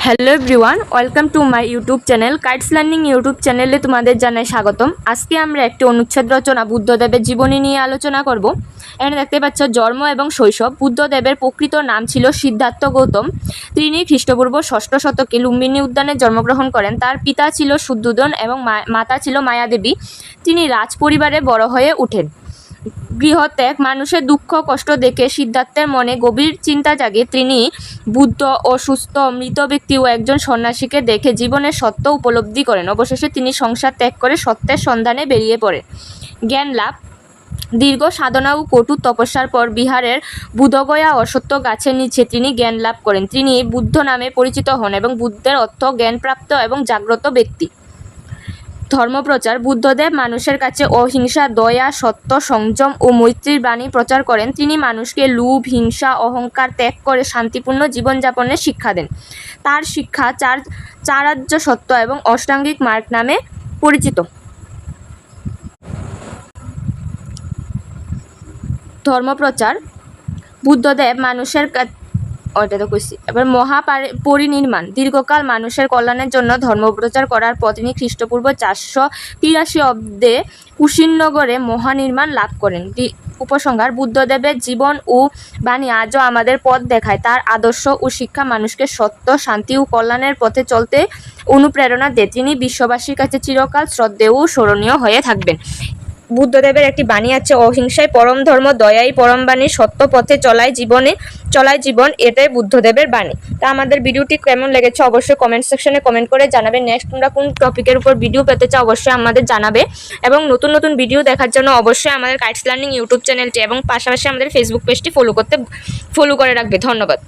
Hello everyone, welcome to my YouTube channel kites learning YouTube চ্যানেলে তোমাদের জানাই স্বাগতম। আজকে আমরা একটি অনুচ্ছেদ রচনা বুদ্ধদেবের জীবনী নিয়ে আলোচনা করব। এখানে দেখতে পাচ্ছ জন্ম এবং শৈশব। বুদ্ধদেবের প্রকৃত নাম ছিল সিদ্ধার্থ গৌতম। তিনি খ্রিস্টপূর্ব 6ষ্ঠ শতকে লুম্বিনী উদ্যানে জন্মগ্রহণ করেন। তার পিতা ছিল শুদ্ধোদন এবং মাতা ছিল মায়াদেবী। তিনি রাজ পরিবারে বড় হয়ে ওঠেন। গৃহত্যাগ, মানুষের দুঃখ কষ্ট দেখে সিদ্ধার্থের মনে গভীর চিন্তা জাগে। তিনি বুদ্ধ, অসুস্থ, মৃত ব্যক্তি ও একজন সন্ন্যাসীকে দেখে জীবনের সত্য উপলব্ধি করেন। অবশেষে তিনি সংসার ত্যাগ করে সত্যের সন্ধানে বেরিয়ে পড়েন। জ্ঞান লাভ। দীর্ঘ সাধনা ও কঠোর তপস্যার পর বিহারের বুধগয়া অশ্বত্থ গাছের নিচে তিনি জ্ঞান লাভ করেন। তিনি বুদ্ধ নামে পরিচিত হন এবং বুদ্ধের অর্থ জ্ঞানপ্রাপ্ত এবং জাগ্রত ব্যক্তি। ধর্মপ্রচার। বুদ্ধদেব মানুষের কাছে অহিংসা, দয়া, সত্য, সংযম ও মৈত্রীর বাণী প্রচার করেন। তিনি মানুষকে লোভ, হিংসা, অহংকার ত্যাগ করে শান্তিপূর্ণ জীবনযাপনের শিক্ষা দেন। তার শিক্ষা চারার্য সত্য এবং অষ্টাঙ্গিক মার্গ নামে পরিচিত। ধর্মপ্রচার। বুদ্ধদেব মানুষের এবার মহাপরিনির্মাণ। দীর্ঘকাল মানুষের কল্যাণের জন্য ধর্মপ্রচার করার পর তিনি খ্রিস্টপূর্ব 483 অব্দে কুশিনগরে মহানির্মাণ লাভ করেন। উপসংহার। বুদ্ধদেবের জীবন ও বাণী আজও আমাদের পথ দেখায়। তার আদর্শ ও শিক্ষা মানুষকে সত্য, শান্তি ও কল্যাণের পথে চলতে অনুপ্রেরণা দেয়। তিনি বিশ্ববাসীর কাছে চিরকাল শ্রদ্ধেয় ও স্মরণীয় হয়ে থাকবেন। বুদ্ধদেবের একটি বাণী আছে, অহিংসায় পরম ধর্ম, দয়াই পরম বাণী, সত্য পথে চলাই জীবন। এটাই বুদ্ধদেবের বাণী। তা আমাদের ভিডিওটি কেমন লেগেছে অবশ্যই কমেন্ট সেকশনে কমেন্ট করে জানাবে। নেক্সট তোমরা কোন টপিকের উপর ভিডিও পেতে চাও অবশ্যই আমাদের জানাবে। এবং নতুন নতুন ভিডিও দেখার জন্য অবশ্যই আমাদের কাইটস লার্নিং ইউটিউব চ্যানেলটি এবং পাশাপাশি আমাদের ফেসবুক পেজটি ফলো করে রাখবে। ধন্যবাদ।